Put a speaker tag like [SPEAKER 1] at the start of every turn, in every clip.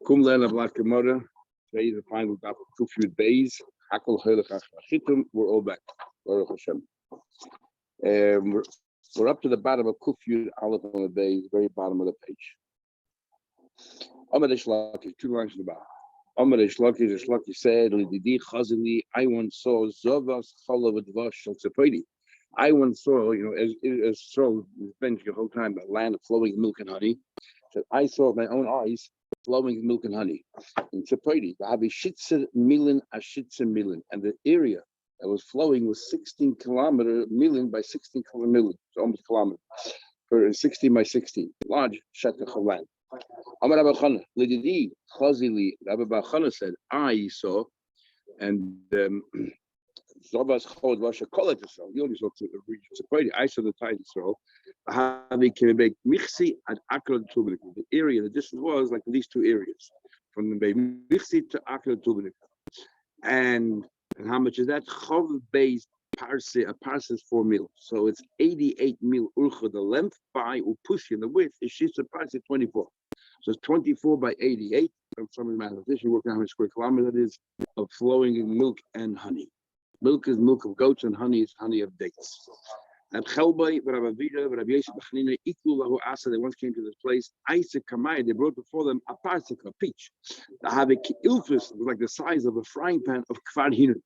[SPEAKER 1] Kum Lena Black Gemara. Today is the final daf of Kufyud Beis. Hakol Heilig Achmachitum. We're all back. Baruch Hashem. We're up to the bottom of Kufyud Aleph on the Beis, very bottom of the page. Amar Shlaki, 2 lines in the bottom. Amar Shlaki said, "Lididi Chazili, I once saw Zovas Chalav Dvash Shel Tzepodi." I once saw, as so it's been the whole time, a land of flowing milk and honey. So I saw with my own eyes flowing milk and honey in Tzepodi. Shitzer Milin Ashitzer Milin, and the area that was flowing was 16 kilometer million by 16 kilometer, so almost a kilometer, for 16 by 16, large shetach of land. Amar Rabbi Chana, Lididi Chazili, Rabbi Chana said, I saw, and Zovas Chod Vasha Kolat Yisrael. He only saw to the region Tzepodi. I saw the tide Yisrael. The area, the distance was like these two areas, from the Bay Michsi to Akra Tubenik. And how much is that? Chov based parse, a parse is 4 mil. So it's 88 mil urcha, the length by upushi, and the width is shitza parse 24. So it's 24 by 88. Some mathematician working out how many square kilometers that is of flowing in milk and honey. Milk is milk of goats, and honey is honey of dates. And Chelbay, Rabbi Vida, Rabbi Yosef Bechanina, Lahu Asa, they once came to this place. Isaac Kamai, they brought before them a parsik, a peach. The Havik Ilfus was like the size of a frying pan of Kfar Hinun.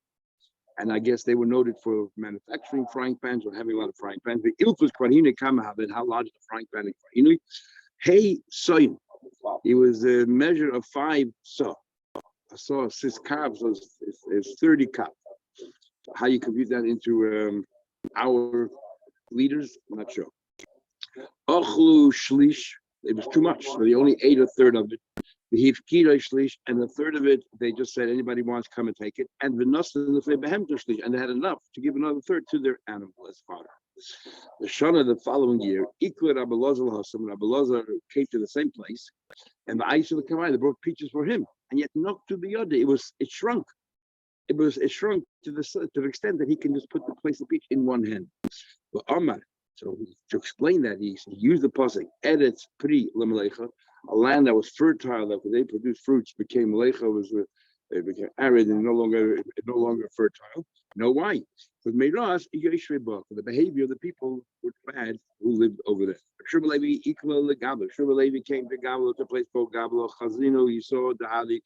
[SPEAKER 1] And I guess they were noted for manufacturing frying pans or having a lot of frying pans. The Ilfus Kfar Hinun Kamahabit, how large is the frying pan in Kfar Hinun? Hey, soyim. It was a measure of 5 saw. I saw 6 carbs, so it's 30 cup. How you compute that into our liters, I'm not sure. Ochlu shlish, it was too much, so they only ate a third of it. The hifkira shlish, and a third of it, they just said anybody wants, come and take it. And v'nosan the behemter shlish, and they had enough to give another third to their animal as fodder. The Shana the following year, Ikla Rabbi Lazar came to the same place, and the ice of the Kamai, they brought peaches for him, and yet not to the other. It shrunk. It shrunk to the extent that he can just put the place of peach in one hand. But Amar, so to explain that, he used the pasuk Eretz Pri Lemalecha, a land that was fertile, that they produced fruits, became Malecha, they became arid and no longer fertile. No, why? But Meiras the behavior of the people were bad who lived over there. Shubalevi Ikla Legabla. Shubalevi came to Gabla, to a place called Gabla. Chazino, he saw the Hadi.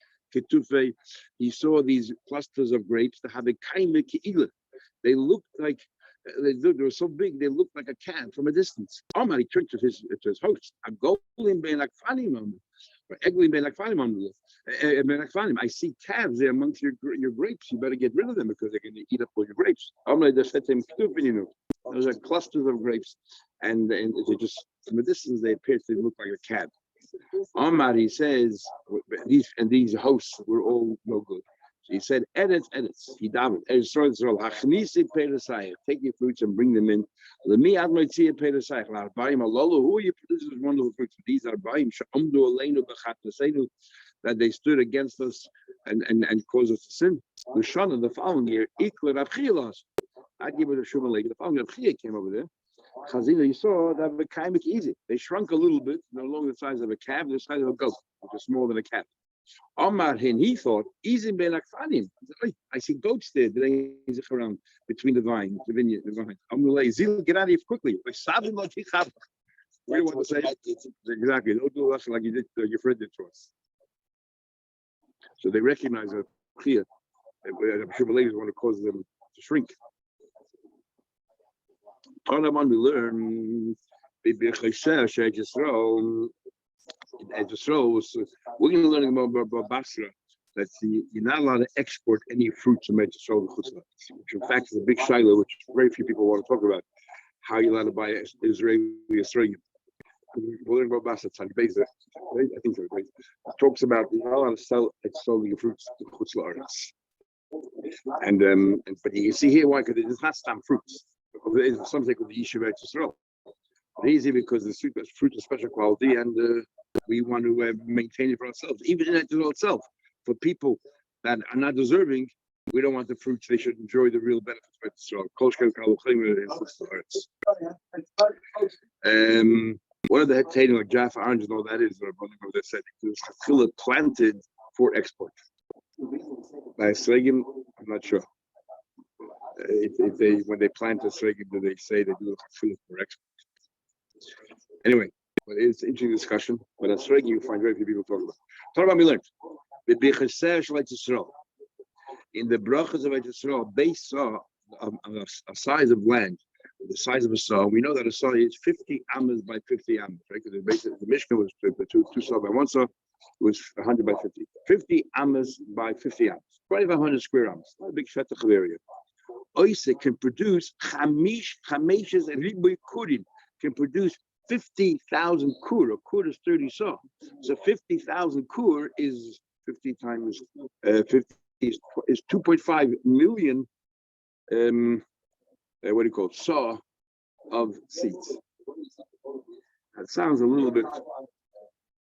[SPEAKER 1] He saw these clusters of grapes that had a kind of ke'ilah. They looked like they were so big. They looked like a can from a distance. Omar, he turned to his host. I see calves there amongst your grapes. You better get rid of them because they're going to eat up all your grapes. Omar, they said to him, those are clusters of grapes, and they just from a distance they appeared to look like a can. Omar, he says, these hosts were all no good. So he said, Edits. He davened. Take your fruits and bring them in. Who are you producing wonderful fruits? These are that they stood against us and caused us to sin. The Shana the following year, I give it a Shumalek. The following year, Chia came over there. Chazina, you saw that became easy. They shrunk a little bit, no longer the size of a calf, the size of a goat, which is smaller than a calf. Omar, he thought, easy ben akfanim. I see goats there. He's around between the vine, the vineyard, the vine. I'm Zil, get out of here quickly. We don't want to say exactly. Don't do us like you did. Your friend did to us. So they recognize that clear. I'm sure the ladies want to cause them to shrink. Tanaman, we learn we're going to learn about Basra that you're not allowed to export any fruits from Yisrael to Chutzlah, which in fact is a big shiloh, which very few people want to talk about. How you're allowed to buy Israeli. We'll learn about Basra. I think so. It talks about you're not allowed to sell your fruits to Chutzlah. And but you can see here why, because it's not stamp fruits. There's something called the Yeshiva Yisrael. Easy because the fruit is special quality, and we want to maintain it for ourselves. Even in Israel itself, for people that are not deserving, we don't want the fruits. They should enjoy the real benefits of Israel. What are the head like Jaffa oranges and all that is? What they said it was chila planted for export. By Sregim, I'm not sure. If they when they plant a Sregim, do they say they do chila for export? Anyway, but it's an interesting discussion. But a Sregim you find very few people talking about. Talk about me learned. In the brachas of Yisrael, they saw a size of land, the size of a saw. We know that a saw is 50 amas by 50 amas, right? Because the Mishnah was two saw by one saw, it was 100 by 50. 50 amas by 50 amas, 2,500 square amas, not a big shetach of area. Oise can produce chameshes and ribuy kurim, can produce 50,000 kur. A kur is 30 saw. So 50,000 kur is 50 times 50 is 2.5 million. What do you call it? Saw of seeds. That sounds a little bit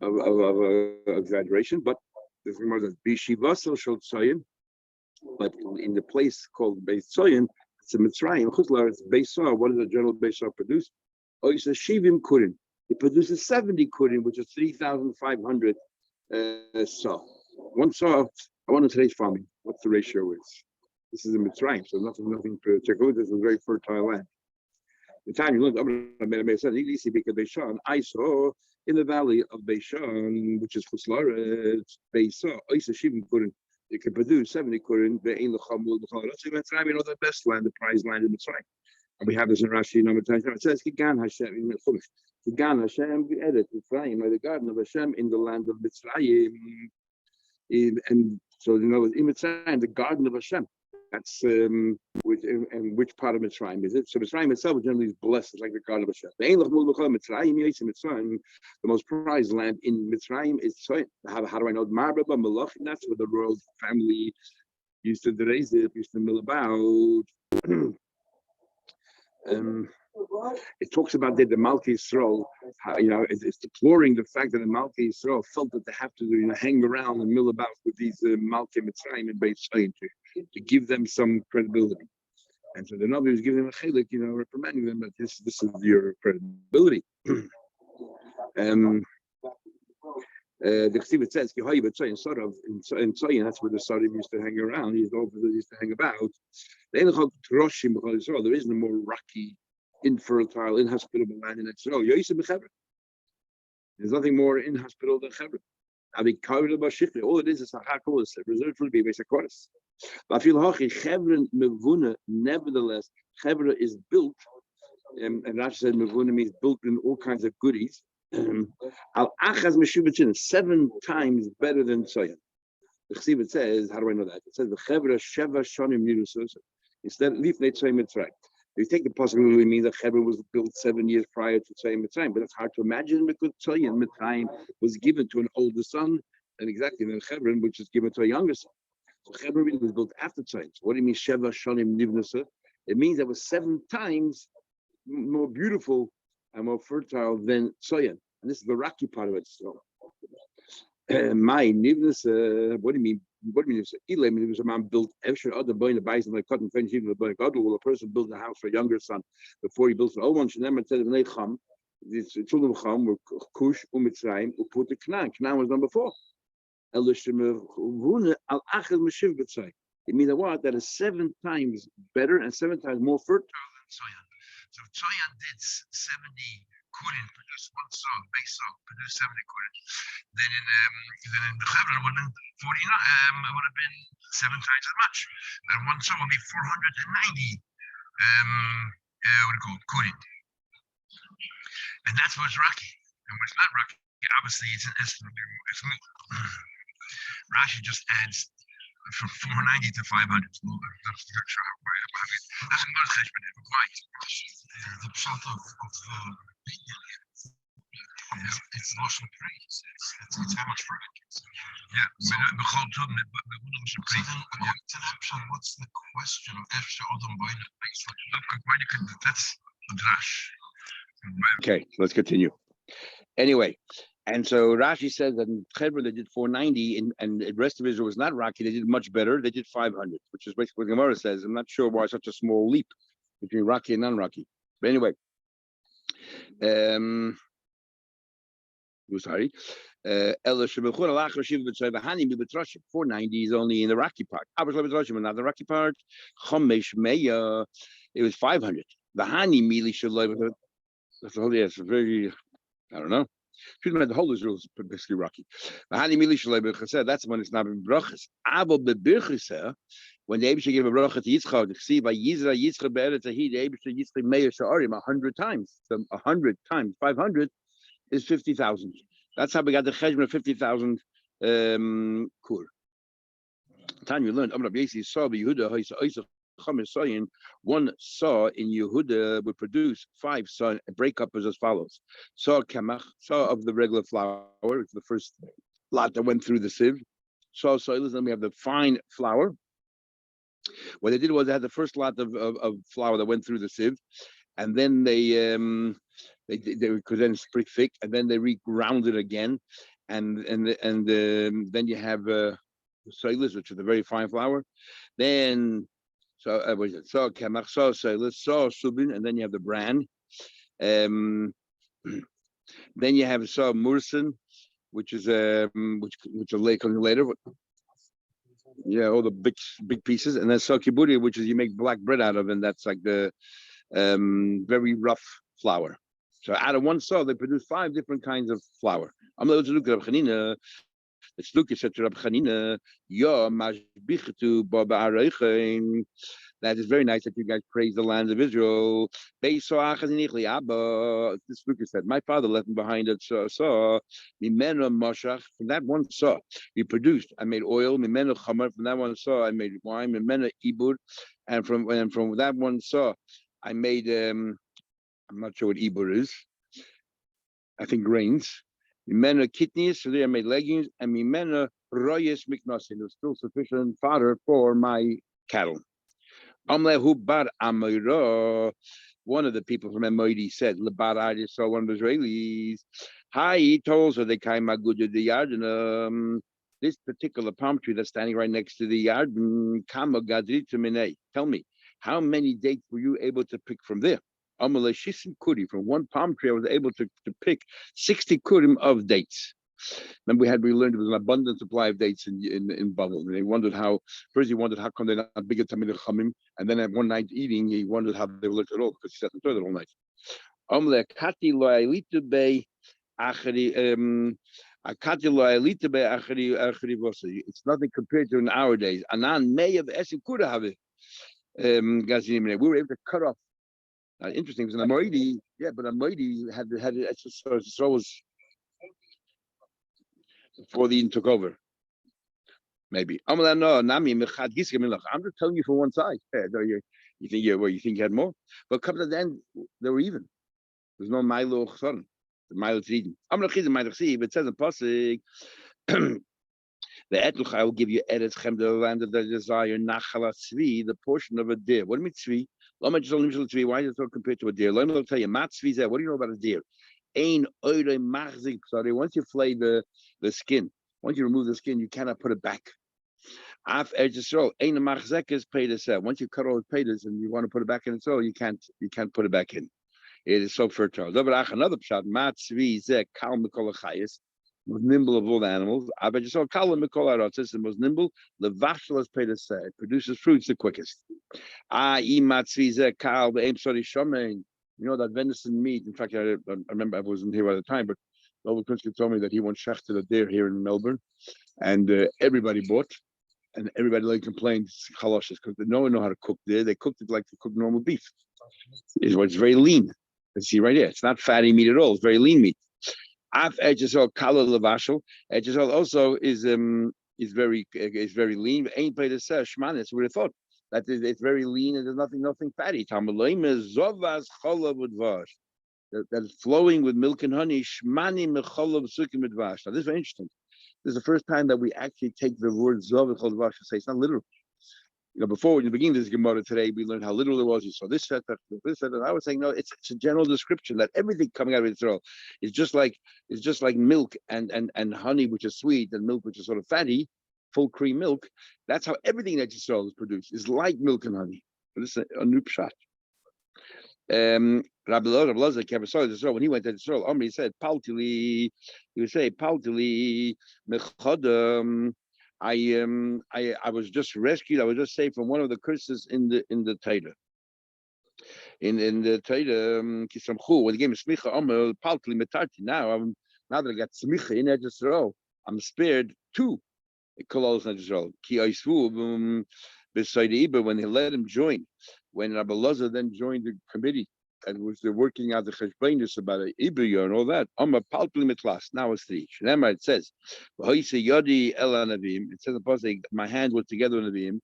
[SPEAKER 1] of exaggeration, but there's more than Bishivasel Shol Tzayin. But in the place called Beis Tzayin, it's a Mitzrayim. Chutlar, it's Beis Saw. What does a general Beis Saw produce? Oh, it's a Shivim Kurin. It produces 70 Kurin, which is 3,500 saw. One saw. I want to today's farming. What's the ratio is? This is in Mitzrayim, so nothing to check out. This is a very fertile land. The time you look, I saw in the valley of Beishan, which is Chuslaret, Beisah, it can produce 70 kurin. We know the best land, the prize land in Mitzrayim. And we have this in Rashi number 10. It says, Kigan Hashem in Chumash. Kigan Hashem, we edit Mitzrayim, by the garden of Hashem in the land of Mitzrayim. And so, in Mitzrayim, the garden of Hashem. That's which part of Mitzrayim is it? So Mitzrayim itself generally is blessed, it's like the garden of Hashem. The most prized land in Mitzrayim is Tzoyin. How do I know? That's where the royal family used to raise it, used to mill about. It talks about the Malki Yisrael, it's deploring the fact that the Malki Yisrael felt that they have to hang around and mill about with these Malki Mitzrayim and Beit Shayin to give them some credibility. And so the Nabi was giving them a chelik, reprimanding them that this is your credibility. The Kesuvos says, in Tzayin, that's where the Sarim used to hang around, used to hang about. There is no more rocky, infertile, inhospitable land in Israel. There's nothing more inhospitable than Hebron. All it is Sachakol, is reserved for the basic chorus. Nevertheless, Hebron is built, and Rashi said Mevuna means built in all kinds of goodies. 7 times better than Tzayin. The Kesuvos says, how do I know that? It says the Hebron Sheva Shonim Nirusos. Instead, Lifnei Tzayin Mitzrayim. You take the possibility means that Hebron was built 7 years prior to Tzayin Mitzrayim, but it's hard to imagine because Tzayin Mitzrayim was given to an older son, and exactly then Hebron, which is given to a younger son. So Hebron really was built after Tzayin. So what do you mean Sheva Shonim Nivnasa? It means that was 7 times more beautiful and more fertile than Tzayin. And this is the rocky part of it. So, my Nivnasa, what do you mean? What do you mean? It was a man built extra other boy in the bison like cotton fence, even the boy God will a person build a house for a younger son before he builds an old one. She never said Necham. These children of Cham were Kush, Mitzrayim, put the Canaan. Canaan was number 4. It means that what? That is 7 times better and 7 times more fertile than Tzayin. So Tzayin did 70 kurin, produced 1 saw, base saw, produced 70 kurin. Then in the Hebron it would have been 49. It would have been 7 times as much. And 1 saw would be 490. What do you call it? Kurin. And that's what's rocky. And what's not rocky, obviously, it's an estimate. It's more. Rashi just adds from 490 to 500. That's not cheshbon. The pshat of it's Lashon praise. It's how much fruit it gives. Yeah. So what's the question of Efsha Odom Boina? That's the drash. Okay, let's continue. Anyway, and so Rashi says that in Hebron they did 490, and the rest of Israel was not rocky. They did much better. They did 500, which is basically what Gemara says. I'm not sure why such a small leap between rocky and non-rocky. But anyway, Sorry. 490 is only in the rocky part. Not the rocky part. It was 500. The Hani Mili should live with it. That's the whole, yeah, it's very, I don't know. The whole Israel is basically rocky. The Hani Mili should live with it. That's when it's not in brachas. When the Abisha gave a bracha to Yitzchak, see by Yizra Yitzchak be'eret tahid, the Abisha Yitzchak meir sha'arim 100 times. So 100 times 500 is 50,000. That's how we got the cheshbon of 50,000 kur. Time you learned, Amr Yesi saw Yehuda, one saw in Yehuda would produce 5 saw, break up as follows. Saw kamach, saw of the regular flour, it's the first lot that went through the sieve. Saw soilers, then we have the fine flour. What they did was they had the first lot of flour that went through the sieve, and then they because then it's pretty thick, and then they reground it again, and then you have soilers, which is the very fine flour. Then kemach, soilers, subin, and then you have the bran. Then you have mursin, which is which will come later. Yeah, all the big pieces, and then kiburi, which is you make black bread out of, and that's like the very rough flour. So out of one saw, they produce 5 different kinds of flour. I'm going to look at Rab Chanina. Let's look at Rab Chanina. That is very nice that you guys praise the land of Israel. This Lucas said, my father left me behind a saw. From that one saw, we produced. I made oil. From that one saw, I made wine. And from that one saw, I made. I'm not sure what ibur is. I think grains. Mimena kidneys, so there I made legumes, and mimena royes miknasin. There's still sufficient fodder for my cattle. Amlehu bar Amira. One of the people from Emoidi said, I just saw one of the Israelis. Hi, he told her they came out good to the yard, and this particular palm tree that's standing right next to the yard. Tell me, how many dates were you able to pick from there? From one palm tree, I was able to pick 60 kurim of dates. Remember, we learned there was an abundant supply of dates in Babel. And he wondered how come they're not bigger Tamid Chamim, and then at one night eating, he wondered how they were looked at all because he sat in the toilet all night. It's nothing compared to nowadays. Anan may have could have it. We were able to cut off. Interesting, because an Amoidi, yeah, but Amoidi had it so was before the Eden took over. Maybe. I'm just telling you from one side. You think you had more? But come to the end, they were even. There's no Milo Chson. The Milo Eden. I'm not kidding, but it says in Pasuk, the Etluch, I will give you Eretz Chem, the land of the desire, Nachala Tzvi, the portion of a deer. What do you mean Tzvi? Why is it so compared to a deer? Let me tell you, Mat Tzvi, what do you know about a deer? Once you flay the skin, once you remove the skin, you cannot put it back. Once you cut all the paytas and you want to put it back in its soul, you can't put it back in. It is so fertile. Another pshat, Mat Tzvi zeh kal mikol hachayis, most nimble of all the animals. It's the most nimble. The vachlas paytas it produces fruits the quickest. You know that venison meat. In fact, I remember I wasn't here at the time, but Noble Kunski told me that he once shechted a deer here in Melbourne, and everybody bought, and everybody complained haloshes because no one know how to cook deer. They cooked it like they cook normal beef. It's very lean. You see right here, it's not fatty meat at all. It's very lean meat. Af ejazol kala levashel. Ejazol also is very lean. Ain't played a shmanis. We would have thought. That is, it's very lean and there's nothing fatty. That is flowing with milk and honey. Now this is very interesting. This is the first time that we actually take the word zov and chol dvash and say it's not literal. Before in the beginning of this Gemara today, we learned how literal it was. You saw this set, and I was saying no, it's a general description that everything coming out of Israel is just like milk and honey, which is sweet, and milk, which is sort of fatty. Full cream milk. That's how everything that Yisrael is produced is like milk and honey. But it's a new pshat. Rabbi Elazar came saw Israel when he went to Israel. Omri said, "Paltili," he would say, "Paltili mechadam." I was just rescued. I was just saved from one of the curses in the Torah. In the Torah, kisamchu when he gave me smicha, Omri paltili metarti. Now that I got smicha in Israel, I'm spared two. Kolos in Israel. Ki aisvu beside Iber when they let him join. When Rabbi Elazar then joined the committee and was working out the cheshbonus about Iber and all that. Amar palpli mitlas. Now it's three. Remember it says, "Yodi el anavim." It says the pasuk, "My hand was together with Navim."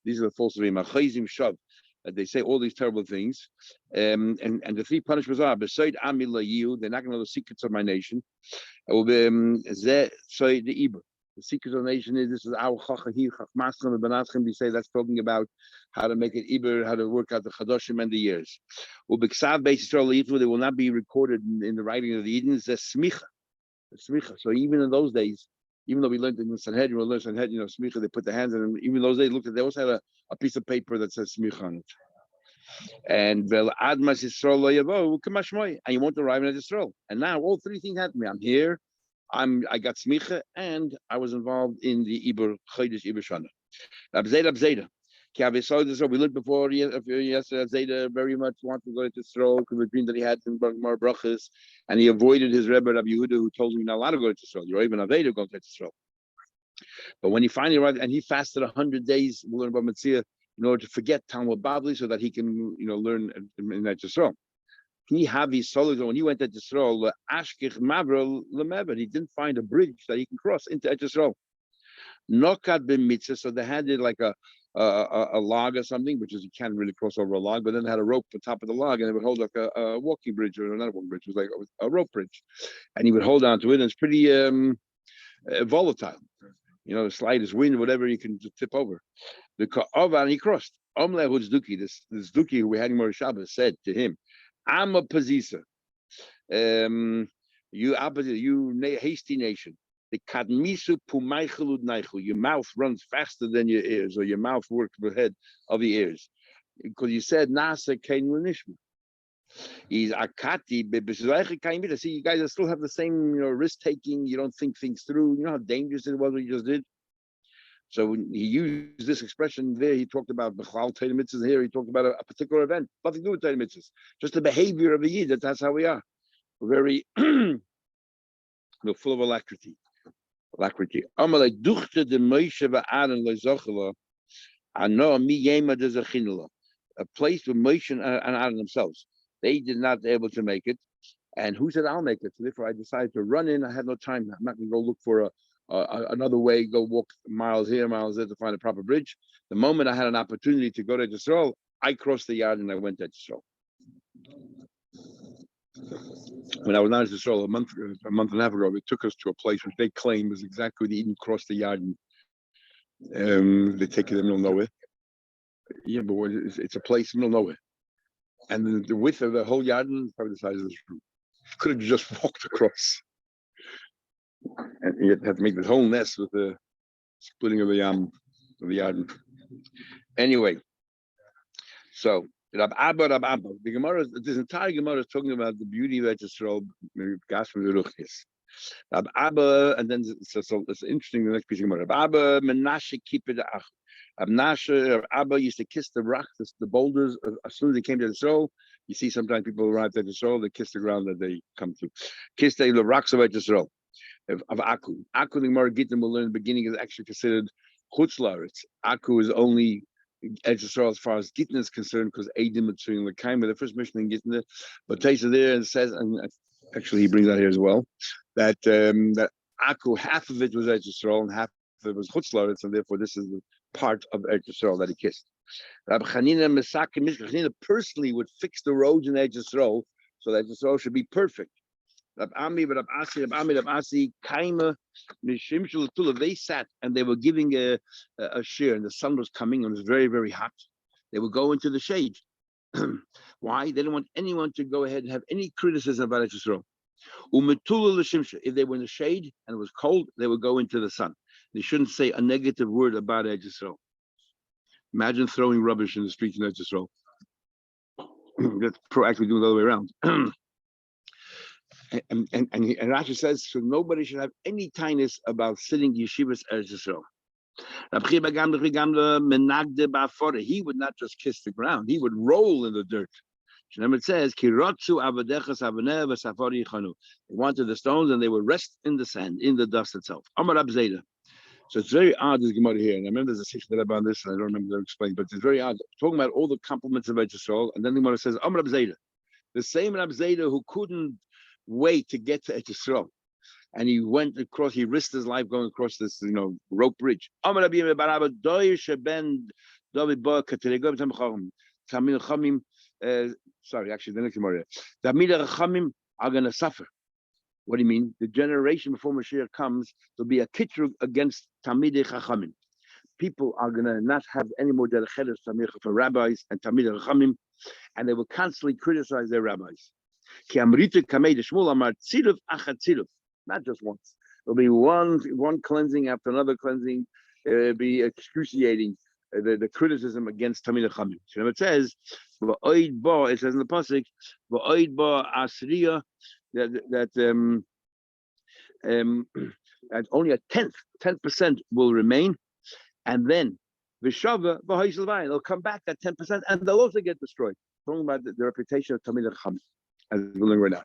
[SPEAKER 1] These are the false Navim. Hachayzim shav. They say all these terrible things, and the three punishments are beside Amila Yiu. They're not going to know the secrets of my nation. So the Iber. The secret of the nation is this is our chachahi chachmaslam and banatchem. We say that's talking about how to make it iber, how to work out the chadoshim and the years. Ubiksav beis Yisrael they will not be recorded in the writing of the Edens. The smicha. So even in those days, even though we learned in Sanhedrin, smicha, they put the hands in them. Even those days, they also had a piece of paper that says smicha on it. And admas Yisrael lo yavo kamashmoy, and you won't arrive in Yisrael. And now all three things happened to me. I'm here. I got smicha, and I was involved in the Iber Chodesh Iber Shana. Abzeda. We looked before yesterday. Zeda very much wanted to go to Yisrael because the dream that he had in Mar Brachas, and he avoided his Rebbe Rabbi Yehuda, who told him you're not allowed to go to Yisrael. You're even Aveda going to Yisrael. But when he finally arrived, and he fasted 100 days, we learn about Metzia, in order to forget Talmud Bavli, so that he can learn in that Yisrael. He had his solos when he went to Yisrael. Ashkich Mavro lemever. He didn't find a bridge that he can cross into Yisrael. Nokat ben mitzvah. So they had it like a log or something, which is you can't really cross over a log, but then they had a rope on top of the log, and it would hold like a walking bridge or not a walking bridge. It was like a rope bridge, and he would hold on to it. And it's pretty volatile. The slightest wind, whatever, you can just tip over. The Ka'ava, and he crossed. Omlehud's Duki. This Duki who we had in Morish Shabbos said to him, I'm a Pazisa. You hasty nation. The kadmisu pumaychelud naichu. Your mouth runs faster than your ears, or your mouth works ahead of the ears. Because you said Nasa Kain Nishma. He's akati. See, you guys still have the same risk taking. You don't think things through. You know how dangerous it was what you just did. So when he used this expression there, he talked about Bechal Torah mitzvahs. Here he talked about a particular event, nothing to do with Torah mitzvahs, just the behavior of a yid. That's how we are. We're very full of alacrity. Amalei duchte de Moshe va'Aaron lezochela, ano mi yema de zachinela. A place with Moshe and Aaron themselves. They did not be able to make it, and who said I'll make it? So therefore, I decided to run in. I had no time. I'm not going to go look for another way, go walk miles here, miles there to find a proper bridge. The moment I had an opportunity to go to Yisrael, I crossed the yard and I went to Yisrael. When I was not in Yisrael a month and a half ago, they took us to a place which they claim is exactly the Eden crossed the yard, and they take it in the middle of nowhere. Yeah, but it's a place in the middle of nowhere, and the width of the whole yard is probably the size of this room. Could have just walked across. And you have to make this whole nest with the splitting of the yard. Anyway, so Rab Abba, the Gemara, this entire Gemara is talking about the beauty of Yisrael, gas from the Ruchnis. Rab Abba, and then so it's interesting. The next piece of Gemara. Rab Abba Menashe Kippur Rab Abba used to kiss the rock, the boulders. As soon as they came to Yisrael, you see sometimes people arrive at Yisrael, they kiss the ground that they come to. Kiss the rocks of Yisrael. Of Aku. Aku, the Gemara Gittin will learn in the beginning is actually considered Chutz La'aretz. Aku is only Yisrael as far as Gittin is concerned, because Eidim Mitzuyim L'Kaim, the first mission in Gittin, but Taisa there and says, and actually he brings that here as well, that Aku, half of it was Yisrael and half of it was Chutz La'aretz, and therefore this is the part of Yisrael that he kissed. Rabbi Chanina Mesaka Mishka Chanina personally would fix the roads in Yisrael so that Yisrael should be perfect. Rab Asi, Kaima, Mishimshul Tula, they sat and they were giving a share, and the sun was coming and it was very, very hot. They would go into the shade. Why? They didn't want anyone to go ahead and have any criticism about Yisrael. If they were in the shade and it was cold, they would go into the sun. They shouldn't say a negative word about Yisrael. Imagine throwing rubbish in the streets in Yisrael. Let's proactively do it the other way around. And Rashi says, so nobody should have any tiness about sitting yeshivas Eretz Yisrael. He would not just kiss the ground; he would roll in the dirt. It says, they wanted the stones and they would rest in the sand, in the dust itself. So it's very odd, this Gemara here. And I remember there's a section that about this, and I don't remember to explain, but it's very odd. Talking about all the compliments of Eretz Yisrael, and then the Gemara says, Amar Abzeda. The same Rab Zeda who couldn't wait to get to Eretz Yisrael. And he went across, he risked his life going across this, rope bridge. Amar Rabbi Barabba Doy Sheben David Ba Kateregov Tamcham. Tamil Chamim, sorry, actually the next Gemara. The Amida Chamim are gonna suffer. What do you mean? The generation before Mashiach comes, there'll be a kitrug against Tamidei Chachamim. People are going to not have any more derech for rabbis and Tamidei Chachamim, and they will constantly criticize their rabbis. Not just once. There'll be one cleansing after another cleansing. It'll be excruciating, the criticism against Tamidei Chachamim. So it says in the pasuk, that only a 10% will remain, and then they'll come back at 10%, and they'll also get destroyed. Talking about the reputation of Tamidei Chachamim, as we're learning right now.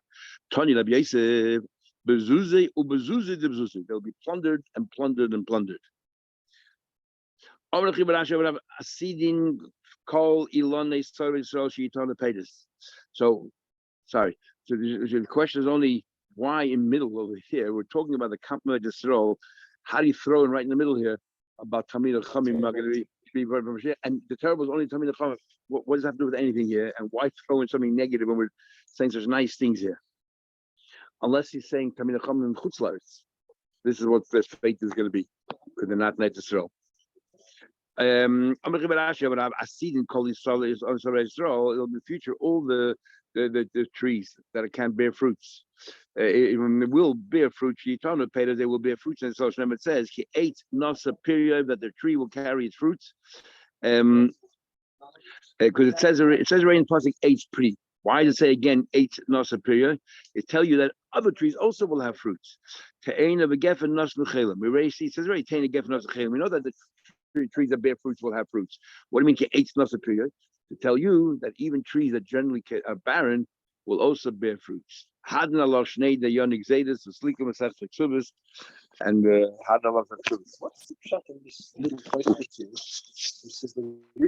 [SPEAKER 1] Tani Rabbi Yosef, they'll be plundered and plundered and plundered. So, sorry. So the question is only why in middle over here. We're talking about the compliment of Yisrael. How do you throw in right in the middle here about Tamidei Chachamim not going to be and the terrible is only Tamidei Chachamim. What does that have to do with anything here? And why throw in something negative when we're saying such nice things here? Unless he's saying Tamidei Chachamim in Chutz La'aretz. This is what their fate is going to be, because they're not Net Yisrael. In the future, all the trees that can bear fruits, it will bear fruits. They will bear fruits, and so it says he ate nasa period that the tree will carry its fruits. Because it says already in pasuk 8 pre. Why does it say again 8 nasa period? It tells you that other trees also will have fruits. We already see it says already we know that the trees that bear fruits will have fruits. What do you mean 8 nasa period? To tell you that even trees that generally are barren will also bear fruits. Hadna Allah Shnei the Yonik Zedis, the Slikum Asach Kesuvos, and Hadna Allah Kesuvos. What's the shot in this little